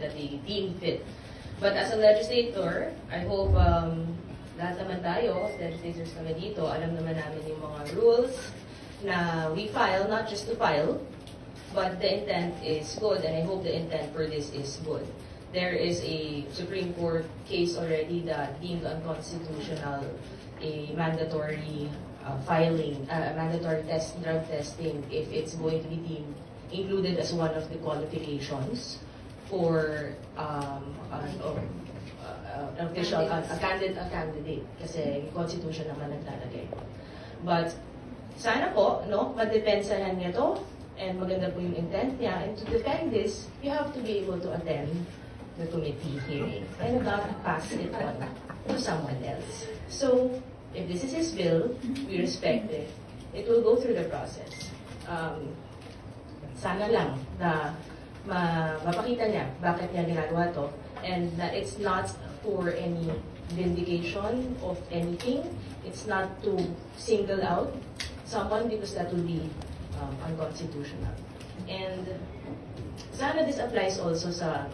that they deem fit. But as a legislator, I hope lahat naman tayo, legislators naman dito, alam naman namin yung mga rules na we file, not just to file, but the intent is good, and I hope the intent for this is good. There is a Supreme Court case already that deemed unconstitutional a mandatory filing, mandatory drug testing if it's going to be deemed included as one of the qualifications for an official, a candidate, kasi yung Constitution naman naglalagay. But sana po, no, madepensahan niya to, and maganda po yung intent niya, and to defend this, you have to be able to attend the committee hearing and not pass it on to someone else. So, if this is his bill, we respect it. It will go through the process. Sana lang na mapakita niya bakit niya ginagawa to, and that it's not for any vindication of anything. It's not to single out someone because that will be unconstitutional. And sana this applies also sa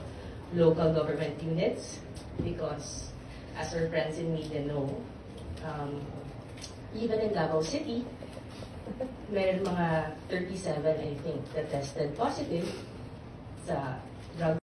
local government units, because as our friends in media know, even in Davao City, meron mga 37, I think, that tested positive sa drug